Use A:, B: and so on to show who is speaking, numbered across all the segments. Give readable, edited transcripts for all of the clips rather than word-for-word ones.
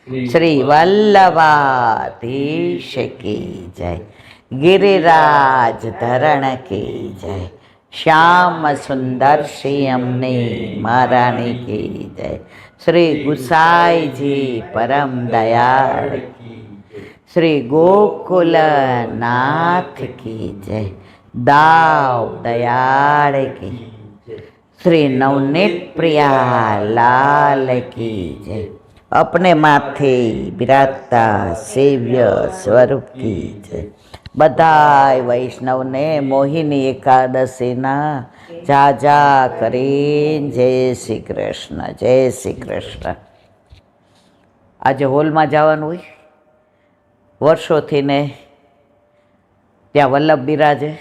A: શ્રી વલ્લભાધીશ કી જય, ગિરિરાજ ધરણ કી જય, શ્યામ સુંદર શ્રી અમને મહારાણી કી જય, શ્રી ગુસાઈજી પરમ દયાળ, શ્રી ગોકુલ નાથ કી જય, દાવ દયાળ કી, શ્રી નવનીત પ્રિયા લાલ કી જય, अपने माथे बिराजता सेव्य स्वरूप की जय। बधाय वैष्णव ने मोहिनी एकादशी ना जाजा करीन जय श्री कृष्ण, जय श्री कृष्ण। आज होल में जवानुं होय, वर्षोथी ने त्यां वल्लभ बिराजे,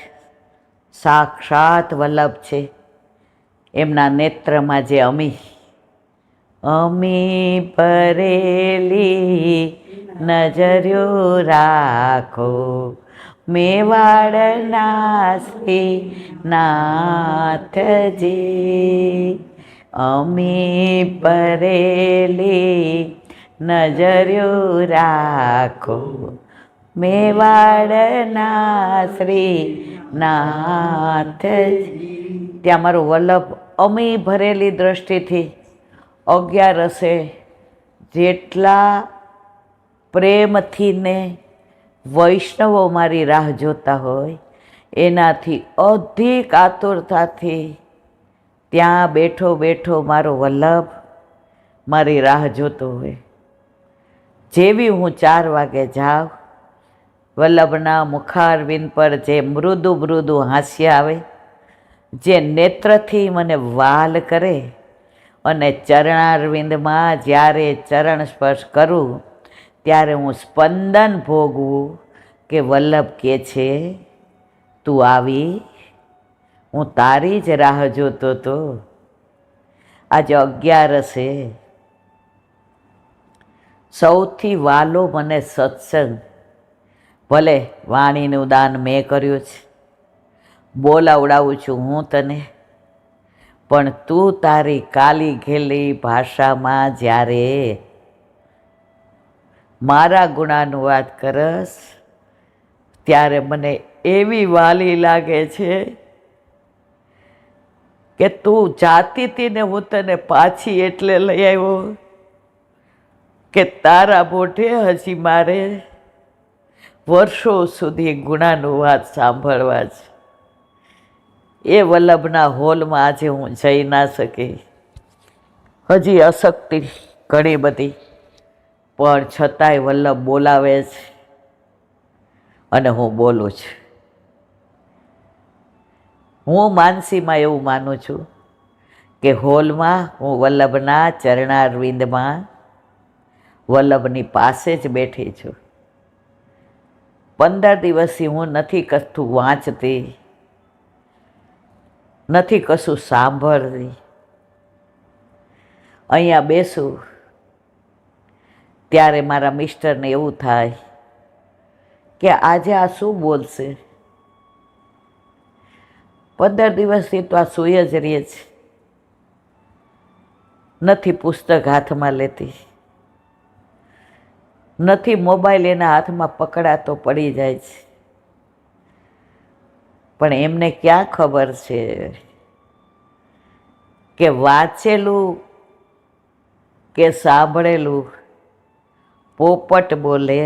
A: साक्षात वल्लभ छे, एमना नेत्र में जे अमी अमी परेली नजर्यो राखो, मेवाड़ना श्री नाथजी, अमी परेली नजर्यो राखो, मेवाड़ना श्री नाथजी। त्यां मारो वल्लभ अमी भरेली दृष्टिथी 11 जेटला प्रेमथी ने वैष्णवो मारी राह जोता होय, एनाथी अधिक आतुरताथी त्यां बैठो बैठो मारो वल्लभ मारी राह जोतो होय। जेवी हूँ 4 वागे जाऊँ, वल्लभना मुखारविंद पर जे मृदु मृदु हास्य आवे, जे नेत्रथी मने वाल करे અને ચરણારવિંદમાં જ્યારે ચરણ સ્પર્શ કરું ત્યારે હું સ્પંદન ભોગવું કે વલ્લભ કે છે તું આવી, હું તારી જ રાહ જોતો તો। આજે 11 સૌથી વાલો મને સત્સંગ, ભલે વાણીનું દાન મેં કર્યું છે, બોલાવડાવું છું હું તને, પણ તું તારી કાલી ઘેલી ભાષામાં જ્યારે મારા ગુણાનુવાદ કરસ ત્યારે મને એવી વાલી લાગે છે કે તું જાતી હતી ને હું તને પાછી એટલે લઈ આવ્યો કે તારા મોઢે હજી મારે વર્ષો સુધી ગુણાનુવાદ સાંભળવા છે। એ વલ્લભના હોલમાં આજે હું જઈ ના શકી, હજી અશક્તિ ઘણી બધી, પણ છતાંય વલ્લભ બોલાવે છે અને હું બોલું છું। હું માનસીમાં એવું માનું છું કે હોલમાં હું વલ્લભના ચરણારવિંદમાં વલ્લભની પાસે જ બેઠી છું। 15 દિવસથી હું નથી કશું વાંચતી, નથી કશું સાંભળતી, અહીંયા બેસું ત્યારે મારા મિસ્ટરને એવું થાય કે આજે આ શું બોલશે। 15 દિવસથી તો આ સૂઈ જ રહે છે, નથી પુસ્તક હાથમાં લેતી, નથી મોબાઈલ એના હાથમાં પકડાતો પડી જાય છે, પણ એમને ક્યાં ખબર છે કે વાંચેલું કે સાંભળેલું પોપટ બોલે,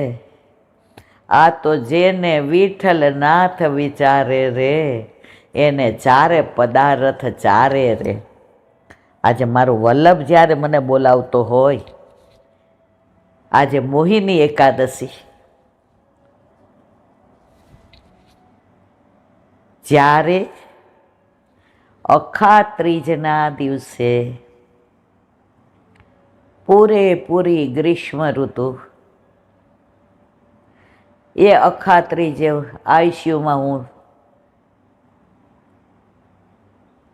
A: આ તો જેને વિઠ્ઠલનાથ વિચારે રે એને ચારે પદાર્થ ચારે રે। આજે મારું વલ્લભ જ્યારે મને બોલાવતો હોય, આજે મોહિની એકાદશી, જ્યારે અખા ત્રીજના દિવસે પૂરેપૂરી ગ્રીષ્મ ઋતુ, એ અખા ત્રીજે આઈસીયુમાં હું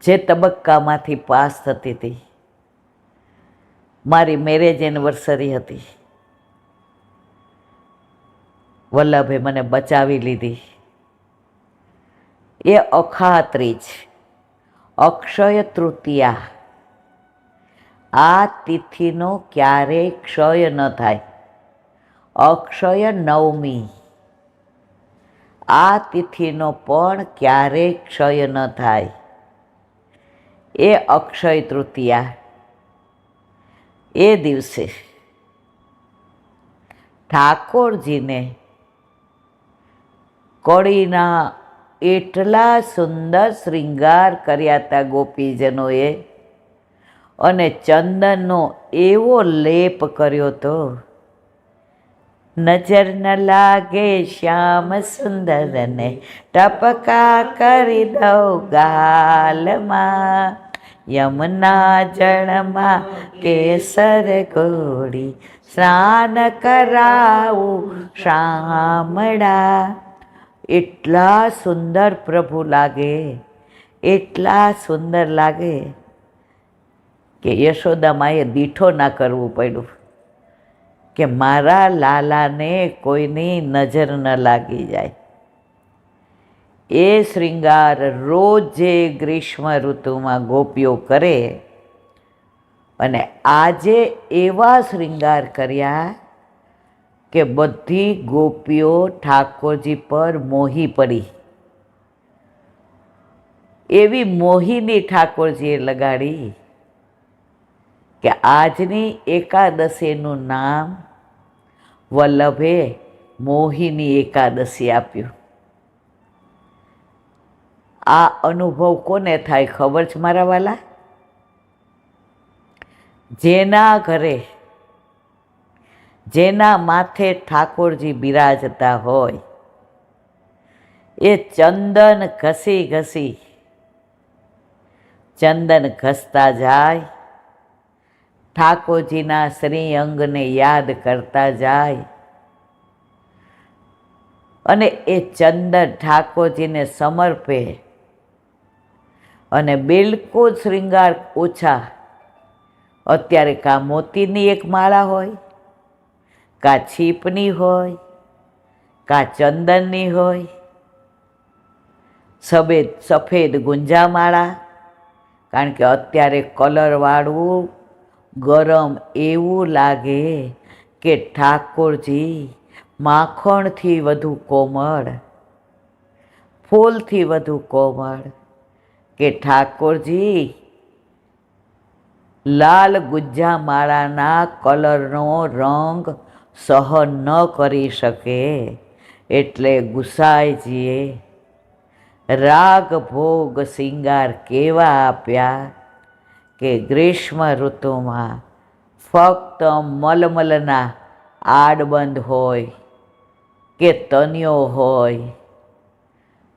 A: જે તબક્કામાંથી પાસ થતી હતી, મારી મેરેજ એનિવર્સરી હતી, વલ્લભે મને બચાવી લીધી। એ અખા ત્રીજ, અક્ષય તૃતીયા, આ તિથિનો ક્યારેય ક્ષય ન થાય। અક્ષય નવમી, આ તિથિનો પણ ક્યારેય ક્ષય ન થાય, એ અક્ષય તૃતીયા. એ દિવસે ઠાકોરજીને કળીના એટલા સુંદર શ્રૃંગાર કર્યા હતા ગોપીજનોએ, અને ચંદનનો એવો લેપ કર્યો હતો, નજર ન લાગે શ્યામ સુંદરને, ટપકા કરી દઉં ગાલમાં, યમુના જળમાં કેસર ઘોડી, સ્નાન કરાવું શામળા. એટલા સુંદર પ્રભુ લાગે, એટલા સુંદર લાગે કે યશોદા માએ દીઠો ના કરવું પડ્યું કે મારા લાલાને કોઈની નજર ન લાગી જાય. એ શ્રૃંગાર રોજે ગ્રીષ્મ ઋતુમાં ગોપીઓ કરે, અને આજે એવા શ્રૃંગાર કર્યા કે બધી ગોપીઓ ઠાકોરજી પર મોહી પડી. એવી મોહિની ઠાકોરજીએ લગાડી કે આજની એકાદશીનું નામ વલ્લભે મોહિની એકાદશી આપ્યું. આ અનુભવ કોને થાય ખબર છે મારા વાલા? જેના ઘરે, જેના માથે ઠાકોરજી બિરાજતા હોય, એ ચંદન ઘસી ઘસી, ચંદન ઘસતા જાય, ઠાકોરજીના શ્રી અંગને યાદ કરતા જાય, અને એ ચંદન ઠાકોરજીને સમર્પે, અને બિલકુલ શ્રૃંગાર ઓછા. અત્યારે કાં મોતીની એક માળા હોય, કાં છીપની હોય, કાં ચંદનની હોય, સફેદ ગુંજામાળા, કારણ કે અત્યારે કલરવાળું ગરમ એવું લાગે કે ઠાકોરજી માખણથી વધુ કોમળ, ફૂલથી વધુ કોમળ, કે ઠાકોરજી લાલ ગુંજામાળાના કલરનો રંગ સહન ન કરી શકે, એટલે ગુસાઈજીએ રાગ ભોગ શિંગાર કેવા આપ્યા કે ગ્રીષ્મ ઋતુમાં ફક્ત મલમલના આડબંધ હોય કે તનિયો હોય,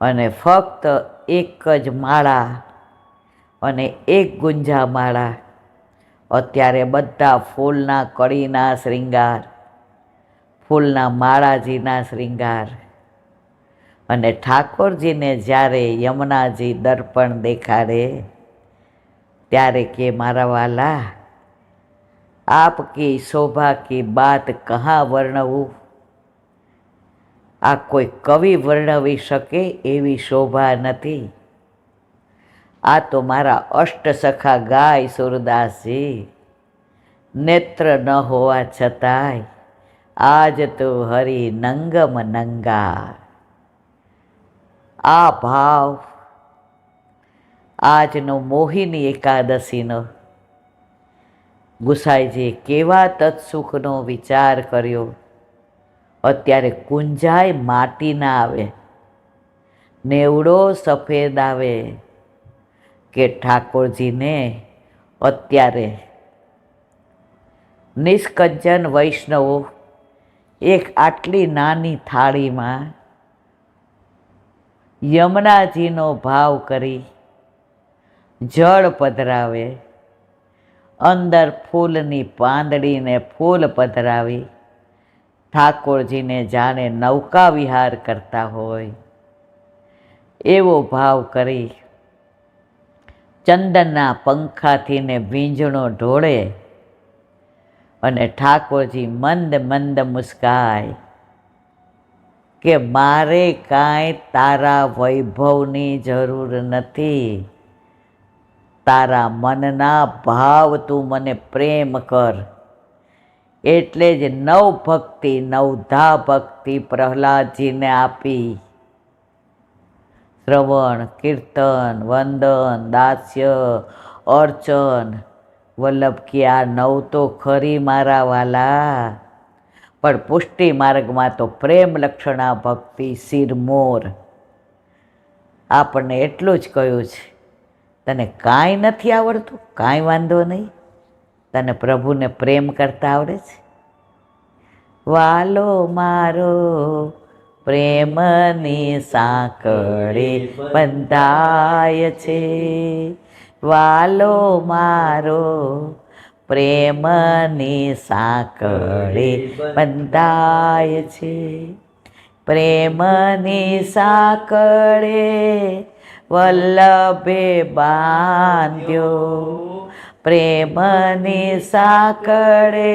A: અને ફક્ત એક જ માળા અને એક ગુંજામાળા. અત્યારે બધા ફૂલના કળીના શ્રૃંગાર, ફૂલના માળાજીના શ્રૃંગાર. અને ઠાકોરજીને જ્યારે યમુનાજી દર્પણ દેખાડે ત્યારે કે મારા વાલા, આપકી શોભા કી બાત કહાં વર્ણવું, આ કોઈ કવિ વર્ણવી શકે એવી શોભા નથી. આ તો મારા અષ્ટસખા ગાય સુરદાસજી, નેત્ર ન હોવા છતાંય આજ તો હરિ નંગમ નંગા. આ ભાવ આજનો મોહિની એકાદશીનો ગુસાઈજીએ કેવા તત્સુખનો વિચાર કર્યો. અત્યારે કુંજાય માટીના આવે, નેવડો સફેદ આવે, કે ઠાકોરજીને અત્યારે નિષ્કંચન વૈષ્ણવો એક આટલી નાની થાળીમાં યમુનાજીનો ભાવ કરી જળ પધરાવે, અંદર ફૂલની પાંદડીને ફૂલ પધરાવી ઠાકોરજીને જાણે નૌકા વિહાર કરતા હોય એવો ભાવ કરી, ચંદનના પંખાથી ને વીંઝણો ઢોળે, અને ઠાકોરજી મંદ મંદ મુસ્કાય કે મારે કાંઈ તારા વૈભવની જરૂર નથી, તારા મનના ભાવ તું મને પ્રેમ કર, એટલે જ નવ ભક્તિ, નવધા ભક્તિ પ્રહલાદજીને આપી. શ્રવણ, કીર્તન, વંદન, દાસ્ય, અર્ચન. વલ્લભ કે આ નવ તો ખરી મારા વાલા, પણ પુષ્ટિ માર્ગમાં તો પ્રેમ લક્ષણા ભક્તિ શિરમોર. આપણને એટલું જ કહ્યું છે, તને કાંઈ નથી આવડતું, કાંઈ વાંધો નહીં, તને પ્રભુને પ્રેમ કરતા આવડે છે. વાલો મારો પ્રેમની સાંકળે બંધાય છે, વાલો મારો પ્રેમની સાંકળે બંધાય છે. પ્રેમની સાંકળે વલ્લભે બાંધ્યો, પ્રેમની સાંકળે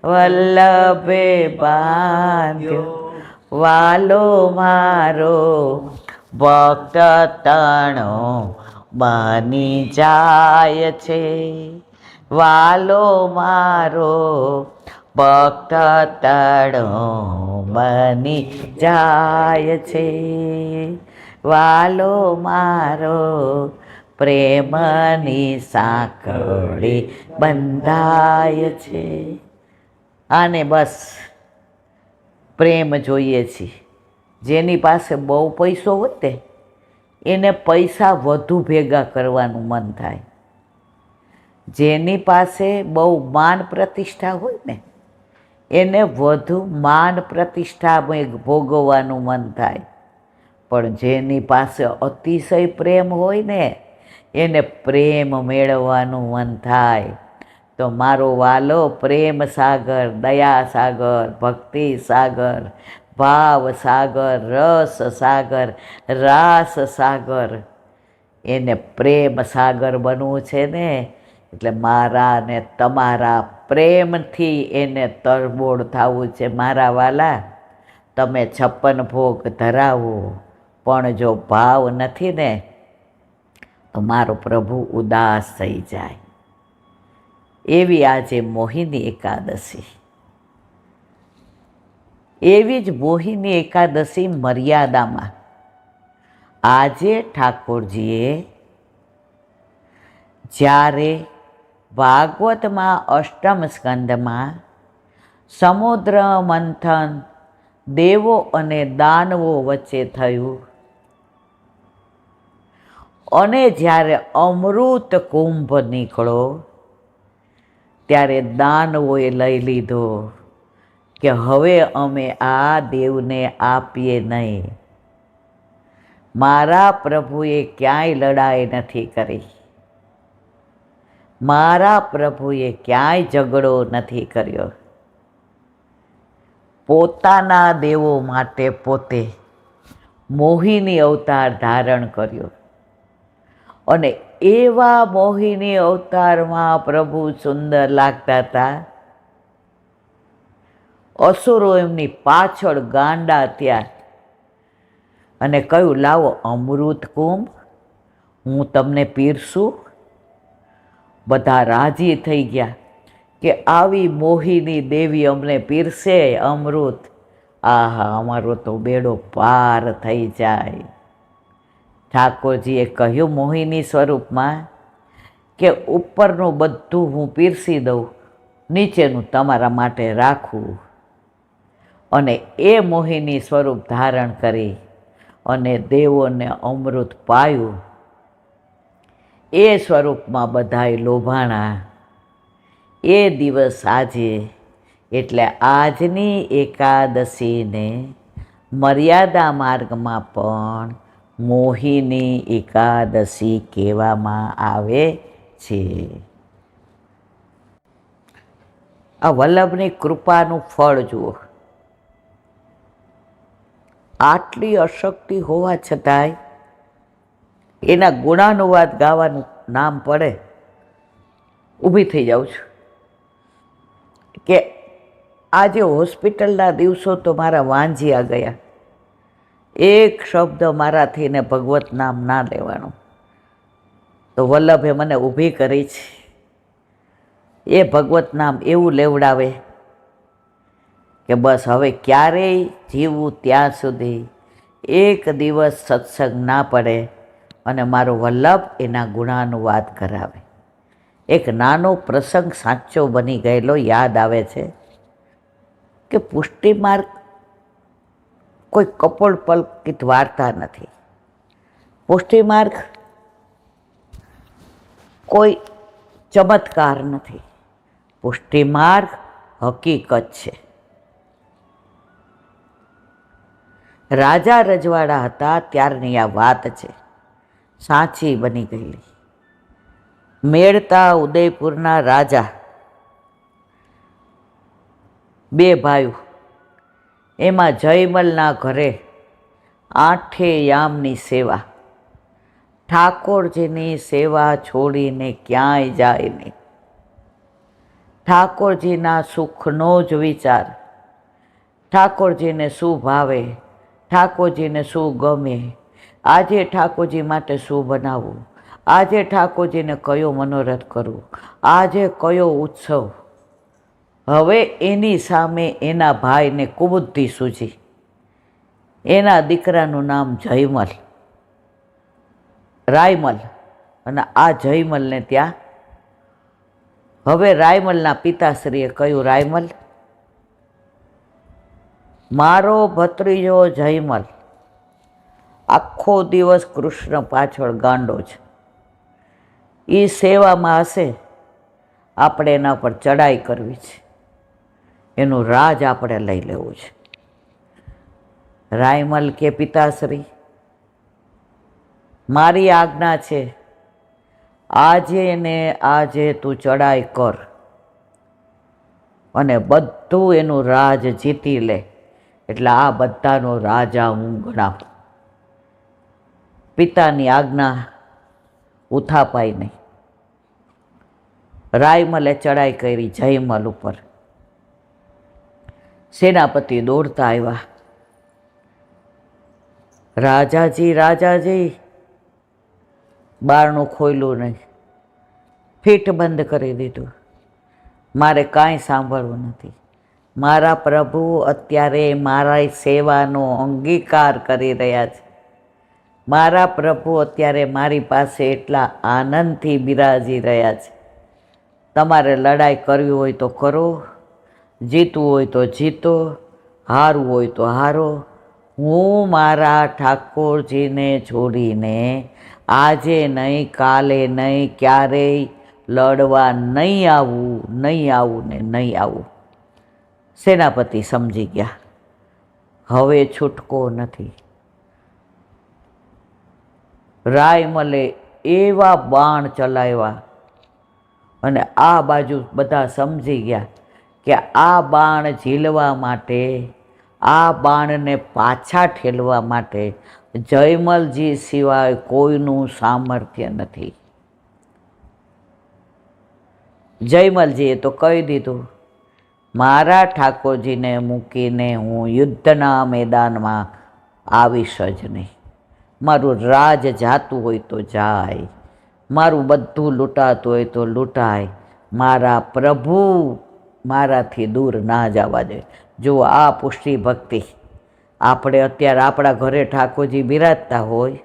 A: વલ્લભે બાંધ્યો. વાલો મારો ભક્ત તણો બની જાય છે, વાલો મારો ભક્ત તણો બની જાય છે, વાલો મારો પ્રેમની સાંકળે બંધાય છે. આને બસ પ્રેમ જોઈએ છીએ. જેની પાસે બહુ પૈસો હોય ને એને પૈસા વધુ ભેગા કરવાનું મન થાય. જેની પાસે બહુ માન પ્રતિષ્ઠા હોય ને એને વધુ માન પ્રતિષ્ઠા ભોગવવાનું મન થાય. પણ જેની પાસે અતિશય પ્રેમ હોય ને એને પ્રેમ મેળવવાનું મન થાય. તો મારો વાલો પ્રેમ સાગર, દયા સાગર, ભક્તિ સાગર, ભાવ સાગર, રસ સાગર, રાસ સાગર, એને પ્રેમ સાગર બનવું છે ને. એટલે મારા ને તમારા પ્રેમથી એને તરબોળ થવું છે. મારા વાલા, તમે 56 ભોગ ધરાવો, પણ જો ભાવ નથી ને તો મારો પ્રભુ ઉદાસ થઈ જાય. એવી આજે મોહિની એકાદશી, એવી જ મોહિની એકાદશી મર્યાદામાં આજે ઠાકોરજીએ જ્યારે ભાગવતમાં અષ્ટમ સ્કંદમાં સમુદ્ર મંથન દેવો અને દાનવો વચ્ચે થયું અને જ્યારે અમૃત કુંભ નીકળ્યો ત્યારે દાનવોએ લઈ લીધો કે હવે અમે આ દેવને આપીએ નહીં. મારા પ્રભુએ ક્યાંય લડાઈ નથી કરી, મારા પ્રભુએ ક્યાંય ઝઘડો નથી કર્યો. પોતાના દેવો માટે પોતે મોહિની અવતાર ધારણ કર્યો અને એવા મોહિની અવતારમાં પ્રભુ સુંદર લાગતા હતા. અસુરો એમની પાછળ ગાંડા થયા અને કહ્યું, લાવો અમૃત કુંભ, હું તમને પીરસું. બધા રાજી થઈ ગયા કે આવી મોહિની દેવી અમને પીરસે અમૃત. આહા, અમારો તો બેડો પાર થઈ જાય. ઠાકોરજીએ કહ્યું મોહિની સ્વરૂપમાં કે ઉપરનું બધું હું પીરસી દઉં, નીચેનું તમારા માટે રાખું. અને એ મોહિની સ્વરૂપ ધારણ કરી અને દેવોને અમૃત પાયું. એ સ્વરૂપમાં બધાય લોભાણા. એ દિવસ આજે, એટલે આજની એકાદશીને મર્યાદા માર્ગમાં પણ મોહિની એકાદશી કહેવામાં આવે છે. આ વલ્લભની કૃપાનું ફળ જુઓ. આટલી અશક્તિ હોવા છતાંય એના ગુણાનુવાદ ગાવાનું નામ પડે ઊભી થઈ જાઉં છું કે આજે હોસ્પિટલના દિવસો તો મારા વાંઝિયા ગયા. એક શબ્દ મારાથી ને ભગવત નામ ના લેવાનું. તો વલ્લભે મને ઊભી કરી છે. એ ભગવત નામ એવું લેવડાવે કે બસ હવે ક્યારેય જીવવું ત્યાં સુધી એક દિવસ સત્સંગ ના પડે અને મારો વલ્લભ એના ગુણાનુવાદ કરાવે. એક નાનો પ્રસંગ સાચો બની ગયેલો યાદ આવે છે કે પુષ્ટિ માર્ગ કોઈ કપોળકલ્પિત વાર્તા નથી. પુષ્ટિ માર્ગ કોઈ ચમત્કાર નથી. પુષ્ટિ માર્ગ હકીકત છે. રાજા રજવાડા હતા ત્યારની આ વાત છે, સાચી બની ગયેલી. મેળતા ઉદયપુરના રાજા, બે ભાઈઓ, એમાં જયમલના ઘરે આઠે યામની સેવા. ઠાકોરજીની સેવા છોડીને ક્યાંય જાય નહીં. ઠાકોરજીના સુખનો જ વિચાર. ઠાકોરજીને શું ભાવે, ઠાકોરજીને શું ગમે, આજે ઠાકોરજી માટે શું બનાવવું, આજે ઠાકોરજીને કયો મનોરથ કરવું, આજે કયો ઉત્સવ. હવે એની સામે એના ભાઈને કુબુદ્ધિ સૂજી. એના દીકરાનું નામ જયમલ, રાયમલ. અને આ જયમલને ત્યાં હવે રાયમલના પિતાશ્રીએ કહ્યું, રાયમલ, મારો ભત્રીજો જયમલ આખો દિવસ કૃષ્ણ પાછળ ગાંડો છે. એ સેવામાં હશે, આપણે એના પર ચડાઈ કરવી છે, એનું રાજ આપણે લઈ લેવું છે. રાયમલ કે પિતાશ્રી, મારી આજ્ઞા છે, આજે ને આજે તું ચડાઈ કર અને બધું એનું રાજ જીતી લે, એટલે આ બધાનો રાજા હું ગણાવું. પિતાની આજ્ઞા ઉથાપાઈ નહીં. રાયમલે ચડાઈ કરી જયમલ ઉપર. સેનાપતિ દોડતા આવ્યા. રાજાજી, રાજાજી, બારણું ખોલ્યું નહીં, ફીટ બંધ કરી દીધું. મારે કાંઈ સાંભળવું નથી. મારા પ્રભુ અત્યારે મારા સેવાનો અંગીકાર કરી રહ્યા છે. મારા પ્રભુ અત્યારે મારી પાસે એટલા આનંદથી બિરાજી રહ્યા છે. તમારે લડાઈ કરવી હોય તો કરો, જીતવું હોય તો જીતો, હારવું હોય તો હારો. હું મારા ઠાકોરજીને છોડીને આજે નહીં, કાલે નહીં, ક્યારેય લડવા નહીં આવું, નહીં આવું ને નહીં આવું. સેનાપતિ સમજી ગયા, હવે છૂટકો નથી. રાયમલે એવા બાણ ચલાવ્યા અને આ બાજુ બધા સમજી ગયા કે આ બાણ ઝીલવા માટે, આ બાણને પાછા ઠેલવા માટે જયમલજી સિવાય કોઈનું સામર્થ્ય નથી. જયમલજીએ તો કહી દીધું, મારા ઠાકોરજીને મૂકીને હું યુદ્ધના મેદાનમાં આવીશ જ નહીં. મારું રાજ જાતું હોય તો જાય, મારું બધું લૂંટાતું હોય તો લૂંટાય, મારા પ્રભુ મારાથી દૂર ના જવા દે. જો આ પુષ્ટિ ભક્તિ આપણે અત્યારે આપણા ઘરે ઠાકોરજી બિરાજતા હોય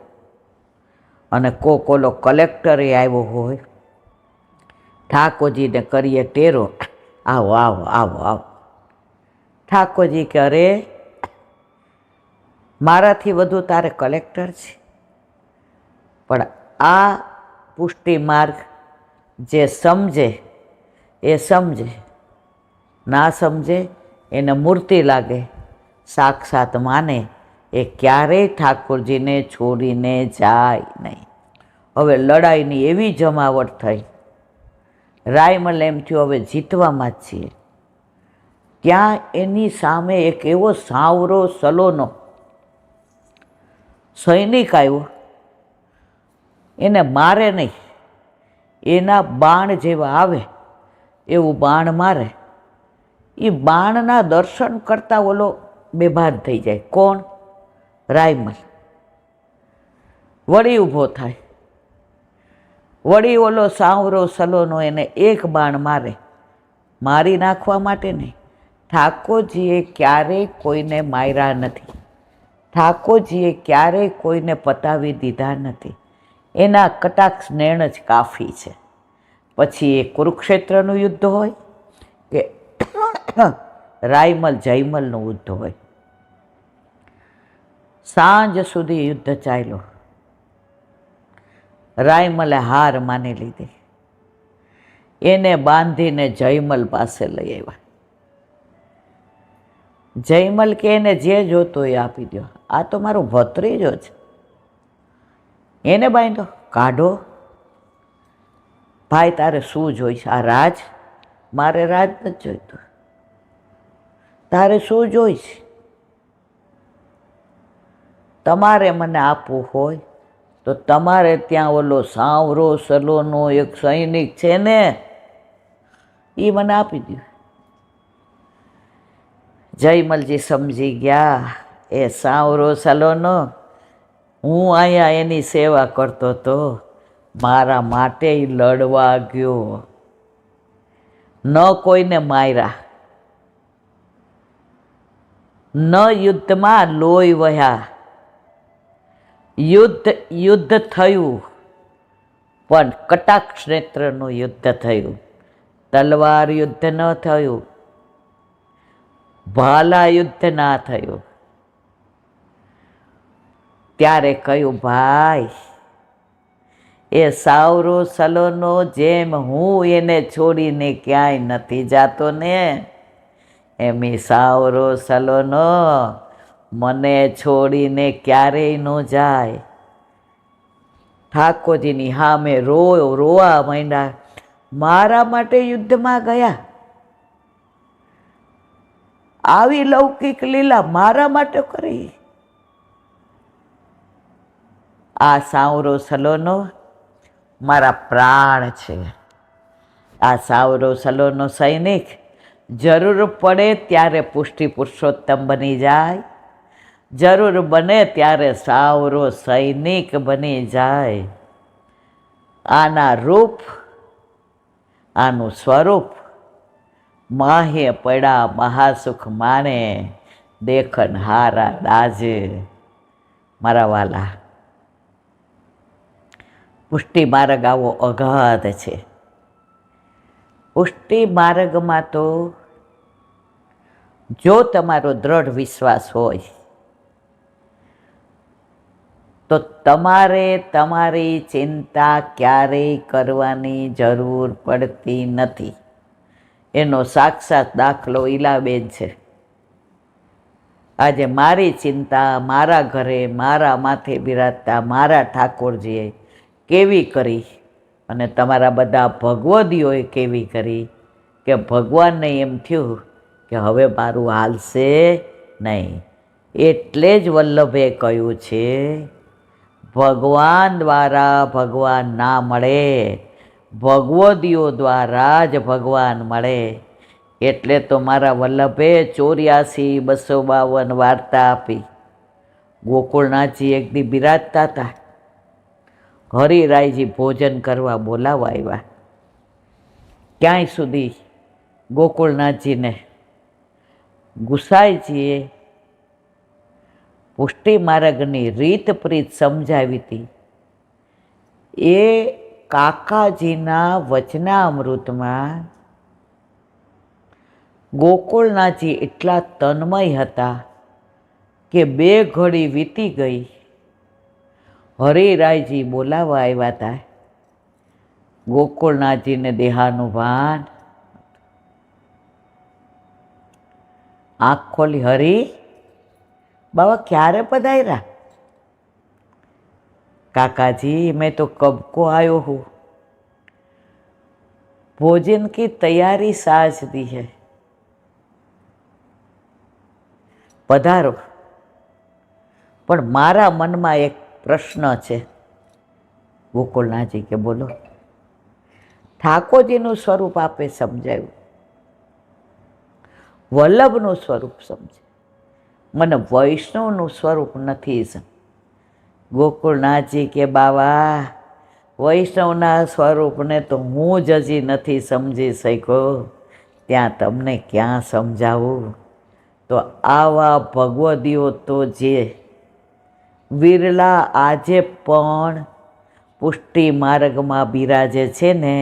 A: અને કોલો કલેક્ટરે આવ્યો હોય, ઠાકોરજીને કરીએ ટેરો, આવો આવો આવો આવો. ઠાકોરજી કે અરે, મારાથી વધુ તારે કલેક્ટર છે. પણ આ પુષ્ટિ માર્ગ જે સમજે એ સમજે, ના સમજે એને મૂર્તિ લાગે, સાક્ષાત માને, એ ક્યારેય ઠાકોરજીને છોડીને જાય નહીં. હવે લડાઈની એવી જમાવટ થઈ. રાયમલ એમ થયું હવે જીતવામાં જ છીએ. ત્યાં એની સામે એક એવો સાવરો સલોનો સૈનિક આવ્યો. એને મારે નહીં, એના બાણ જેવા આવે એવું બાણ મારે. એ બાણના દર્શન કરતાં ઓલો બેભાન થઈ જાય. કોણ? રાયમલ. વળી ઊભો થાય. વળી ઓલો સાવરો સલોનો એને એક બાણ મારે. મારી નાખવા માટે નહીં, ઠાકોરજીએ ક્યારેય કોઈને માર્યા નથી, ઠાકોરજીએ ક્યારેય કોઈને પતાવી દીધા નથી. એના કટાક્ષ નેણ જ કાફી છે. પછી એ કુરુક્ષેત્રનું યુદ્ધ હોય કે રાયમલ જયમલનું યુદ્ધ હોય, સાંજ સુધી યુદ્ધ ચાલ્યો. રાયમલે હાર માની લીધી, એને બાંધીને જયમલ પાસે લઈ આવ્યા. જયમલ કે એને જે જોતો એ આપી દો, આ તો મારો ભત્રીજો છે, એને બાંધો, કાઢો. ભાઈ તારે શું જોઈશ? આ રાજ? મારે રાજ નથી જોઈતું. તારે શું જોઈશ? તમારે મને આપવું હોય તો તમારે ત્યાં ઓલો સાવરો સલોનો એક સૈનિક છે ને, એ મને આપી દો. જયમલજી સમજી ગયા, એ સાવરો સલોનો હું અહીંયા એની સેવા કરતો હતો, મારા માટે લડવા ગયો, ન કોઈને માર્યા, ન યુદ્ધમાં લોહી વહ્યા. યુદ્ધ થયું પણ કટાક્ષ નેત્રનું યુદ્ધ થયું, તલવાર યુદ્ધ ન થયું, ભાલા યુદ્ધ ના થયું. ત્યારે કહ્યું, ભાઈ એ સાવરો સલોનો જેમ હું એને છોડીને ક્યાંય નથી જાતો ને, એમ સાવરો સલોનો મને છોડીને ક્યારેય ન જાય. ઠાકોરજીની સામે રોવા માંડ્યા, મારા માટે યુદ્ધમાં ગયા, આવી લૌકિક લીલા મારા માટે કરી. આ સાવરો સલોનો મારા પ્રાણ છે. આ સાવરો સલોનો સૈનિક જરૂર પડે ત્યારે પુષ્ટિ પુરુષોત્તમ બની જાય, જરૂર બને ત્યારે સાવરો સૈનિક બની જાય. આના રૂપ, આનું સ્વરૂપ માહે પડ્યા મહાસુખ માને, દેખન હારા દાજે. મારા વાલા, પુષ્ટિ માર્ગ આવો અગાધ છે. પુષ્ટિ માર્ગમાં તો જો તમારો દ્રઢ વિશ્વાસ હોય તો તમારે તમારી ચિંતા ક્યારેય કરવાની જરૂર પડતી નથી. એનો સાક્ષાત દાખલો ઈલાબેન છે. આજે મારી ચિંતા મારા ઘરે મારા માથે બિરાજતા મારા ઠાકોરજીએ કેવી કરી અને તમારા બધા ભગવદીઓએ કેવી કરી કે ભગવાનને એમ થયું કે હવે મારું હાલશે નહીં. એટલે જ વલ્લભે કહ્યું છે, ભગવાન દ્વારા ભગવાન ના મળે, ભગવદીઓ દ્વારા જ ભગવાન મળે. એટલે તો મારા વલ્લભે 84-252 વાર્તા આપી. ગોકુળનાથજી એક દી બિરાજતા હતા, હરિરાયજી ભોજન કરવા બોલાવવા આવ્યા. ક્યાંય સુધી ગોકુળનાથજીને ગુસાઈજીએ પુષ્ટિ માર્ગની રીત પ્રીત સમજાવી હતી. એ કાકાજીના વચનામૃતમાં ગોકુળનાથજી એટલા તન્મય હતા કે 2 ઘડી વીતી ગઈ, હરિરાયજી બોલાવવા આવ્યા હતા. ગોકુળનાથજીને દેહાનું ભાન, આંખ ખોલી, હરી બાબા ક્યારે પધાર્યા? काकाजी मैं तो कब को आयो हूँ, भोजन की तैयारी साज दी है, पधारो. पण मारा मन में एक प्रश्न है. गोकुलनाथजी के बोलो. ठाकोरजीનું સ્વરૂપ આપે સમજાયું, વલ્લભનું સ્વરૂપ સમજે, મને વૈષ્ણવનું સ્વરૂપ નથી. ગોકુળનાથજી કે બાવા વૈષ્ણવના સ્વરૂપને તો હું જ હજી નથી સમજી શક્યો. ત્યાં તમને ક્યાં સમજાવું? તો આવા ભગવદીઓ તો જે વિરલા આજે પણ પુષ્ટિ માર્ગમાં બિરાજે છે ને,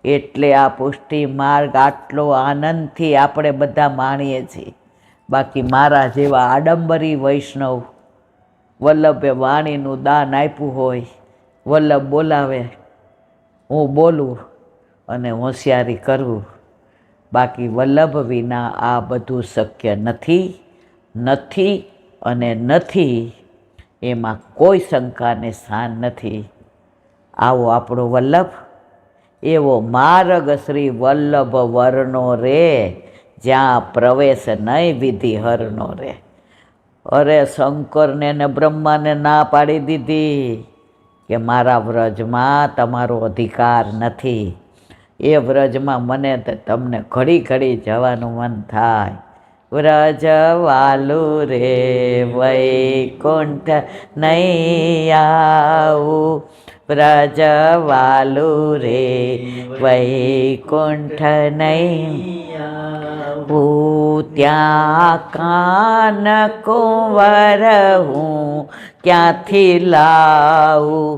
A: એટલે આ પુષ્ટિ માર્ગ આટલો આનંદથી આપણે બધા માણીએ છીએ. બાકી મારા જેવા આડંબરી વૈષ્ણવ વલ્લભે વાણીનું દાન આપ્યું હોય, વલ્લભ બોલાવે, હું બોલું અને હોશિયારી કરવું. બાકી વલ્લભ વિના આ બધું શક્ય નથી અને નથી. એમાં કોઈ શંકાને સ્થાન નથી. આવો આપણો વલ્લભ, એવો માર્ગ શ્રી વલ્લભ વર્ણો રે, જ્યાં પ્રવેશ નહીં વિધિ હરનો રે. અરે શંકરને ને બ્રહ્માને ના પાડી દીધી કે મારા વ્રજમાં તમારો અધિકાર નથી. એ વ્રજમાં મને તમને ઘડી ઘડી જવાનું મન થાય. વ્રજ વાલું રે વૈકુંઠ નહીં આવું, વ્રજ વાલું રે વૈકુંઠ નહીં આવું. ત્યાં કાન કુંવર હું ક્યાંથી લાવું,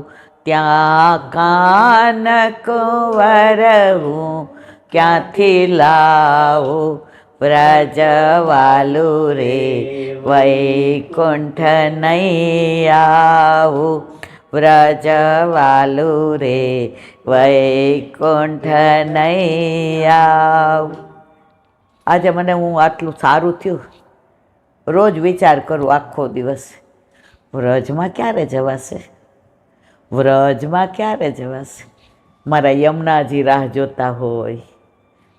A: ત્યાં કાન કુંવર હું ક્યાંથી લાવું. વ્રજ વાલું રે વૈકુંઠ નહીં આવું, વ્રજ વાલું રે વૈકુંઠ નહીં આવું. આજે મને હું આટલું સારું થયું, રોજ વિચાર કરું આખો દિવસ, વ્રજમાં ક્યારે જવાશે, વ્રજમાં ક્યારે જવાશે. મારા યમુનાજી રાહ જોતા હોય,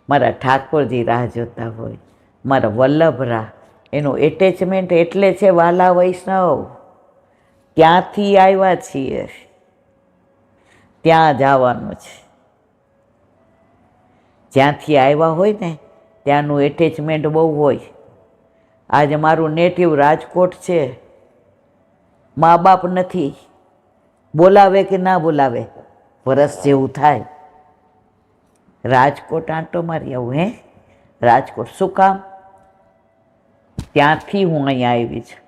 A: મારા ઠાકોરજી રાહ જોતા હોય, મારા વલ્લભ રાહ. એનું એટેચમેન્ટ એટલે છે વાલા વૈષ્ણવ, ત્યાંથી આવ્યા છીએ, ત્યાં જવાનું છે. જ્યાંથી આવ્યા હોય ને ત્યાંનું એટેચમેન્ટ બહુ હોય. આજે મારું નેટિવ રાજકોટ છે, મા બાપ નથી, બોલાવે કે ના બોલાવે વરસ જેવું થાય. રાજકોટ આંટો મારી આવું. હે રાજકોટ શું કામ? ત્યાંથી હું અહીંયા આવી છું.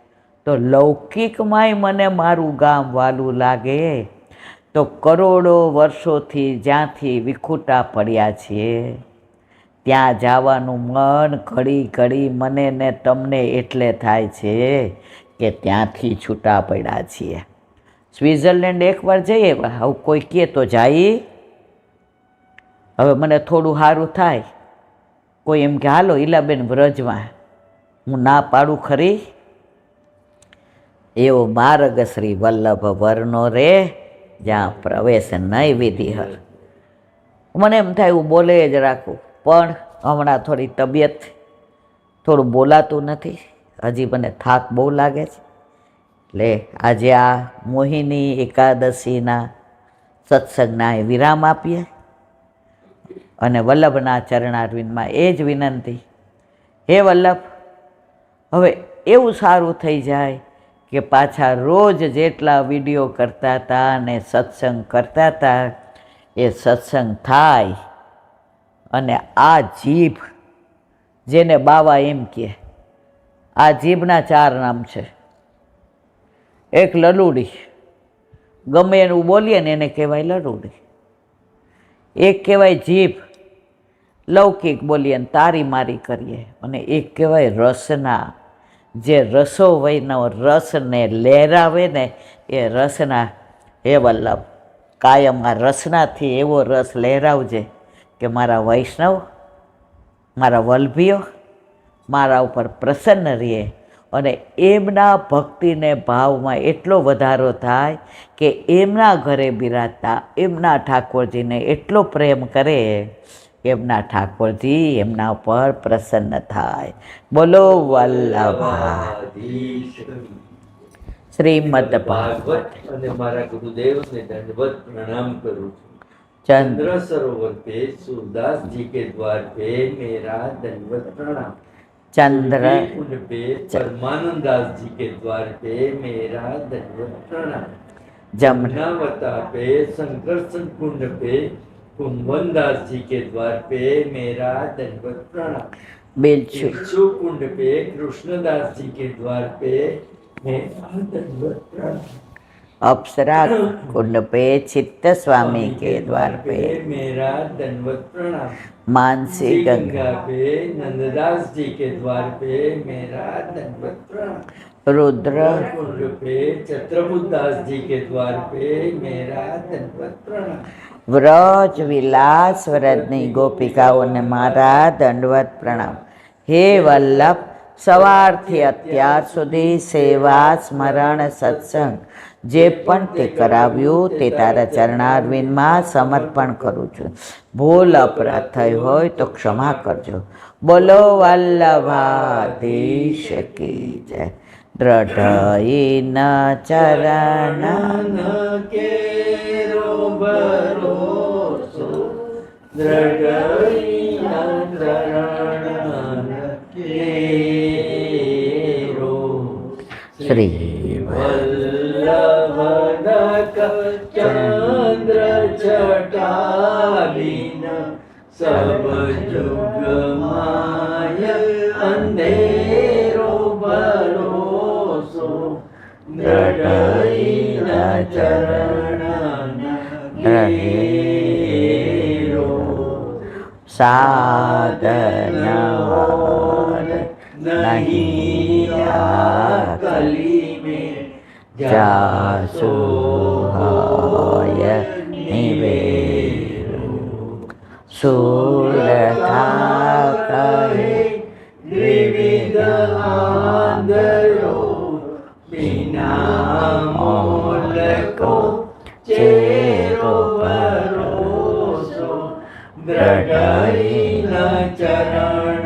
A: તો લૌકિકમાંય મને મારું ગામ વાલું લાગે, તો કરોડો વર્ષોથી જ્યાંથી વિખૂટા પડ્યા છીએ ત્યાં જવાનું મન ઘડી ઘડી મને ને તમને એટલે થાય છે કે ત્યાંથી છૂટા પડ્યા છીએ. સ્વિટ્ઝરલેન્ડ એકવાર જઈએ, હવે કોઈ કહે તો જાય. હવે મને થોડું સારું થાય, કોઈ એમ કે હાલો ઈલાબેન વ્રજમાં, હું ના પાડું ખરી? એવો માર્ગ શ્રી વલ્લભ વર્ણો રે, જ્યાં પ્રવેશ નહીં વિધિ હર. મને એમ થાય હું બોલે જ રાખું, પણ હમણાં થોડી તબિયત, થોડું બોલાતું નથી. હજી મને થાક બહુ લાગે છે. એટલે આજે આ મોહિની એકાદશીના સત્સંગના વિરામ આપીએ અને વલ્લભના ચરણારવિંદમાં એ જ વિનંતી, હે વલ્લભ, હવે એવું સારું થઈ જાય કે પાછા રોજ જેટલા વિડીયો કરતા હતા અને સત્સંગ કરતા હતા એ સત્સંગ થાય. અને આ જીભ, જેને બાવા એમ કહે, આ જીભના 4 નામ છે. એક લલુડી, ગમે એનું બોલીએ ને એને કહેવાય લલુડી. એક કહેવાય જીભ, લૌકિક બોલીએ ને તારી મારી કરીએ. અને એક કહેવાય રસના, જે રસો વયનો રસને લહેરાવે ને એ રસના. હે વલ્લભ, કાયમ આ રસનાથી એવો રસ લહેરાવજે કે મારા વૈષ્ણવ, મારા વલ્લભીઓ મારા ઉપર પ્રસન્ન રહે અને એમના ભક્તિને ભાવમાં એટલો વધારો થાય કે એમના ઘરે બિરાજતા એમના ઠાકોરજીને એટલો પ્રેમ કરે, એમના ઠાકોરજી એમના ઉપર પ્રસન્ન થાય. બોલો વલ્લભાધીશ. શ્રીમદ ભાગવત.
B: અને મારા ગુરુદેવને દંડવત પ્રણામ કરું છું.
A: ચંદ્ર
B: चंद्र सरोवर पे सूरदास जी के द्वार पे मेरा दंडवत प्रणाम.
A: चंद्र
B: कुंड पे परमानंद दास जी के द्वार पे मेरा दंडवत प्रणाम.
A: जमुना
B: जमुनावता पे संकर्षण कुंड पे कुंभनदास जी के द्वार पे मेरा दंडवत प्रणाम।
A: बिलछु
B: भिक्षु कुंड पे कृष्णदास जी के द्वार पे मेरा दंडवत प्रणाम।
A: अप्सरा कुंड पे चित्त स्वामी के द्वार पे
B: मेरा दंडवत प्रणाम।
A: मानसी
B: श्री
A: गंगा
B: गंगा पे नंददास जी के द्वार पे मेरा दंडवत प्रणाम।
A: रुद्र
B: कुंड पे छत्रबुद्धास जी के द्वार पे मेरा दंडवत प्रणाम।
A: વ્રજ વિલાસ વ્રજની ગોપિકાઓને મારા દંડવત પ્રણામ. હે વલ્લભ, સવારથી અત્યાર સુધી સેવા સ્મરણ સત્સંગ જે પણ તે કરાવ્યું તે તારા ચરણારવિંદમાં સમર્પણ કરું છું. ભૂલ અપરાધ થઈ હોય તો ક્ષમા કરજો. બોલો વલ્લભાધીશ કી જય. દ્રઢઈન ચરણ
B: केरो भरोसो दृढ़ईन चरण केरो।
A: श्री
B: वल्लभनक चंद्र छटालीन सब जुग माय अंधेरो भरोसो दृढ़ईन चरण केरो।
A: साधन नहीं
B: कली में
A: जासु होय निवेरु सुरथा कहे
B: विविध आंधयो बिना मोल को चेरो भरोसो दृढ़ईन चरण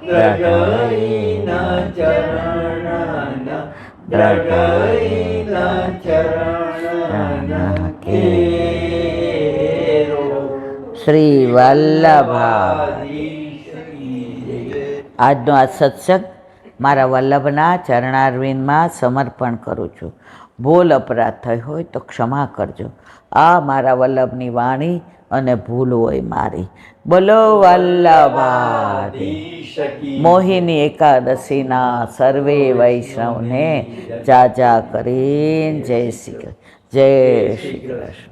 B: दृढ़ईन चरण दृढ़ईन चरण केरो।
A: શ્રી વલ્લભા. આજનો આ સત્સંગ મારા વલ્લભના ચરણારવિંદમાં સમર્પણ કરું છું. ભૂલ અપરાધ થઈ હોય તો ક્ષમા કરજો. આ મારા વલ્લભની વાણી અને ભૂલ હોય મારી. બોલો વલ્લભાધીશ. મોહિની એકાદશીના સર્વે વૈષ્ણવને જાજા કરીને જય શ્રી કૃષ્ણ. જય શ્રી કૃષ્ણ.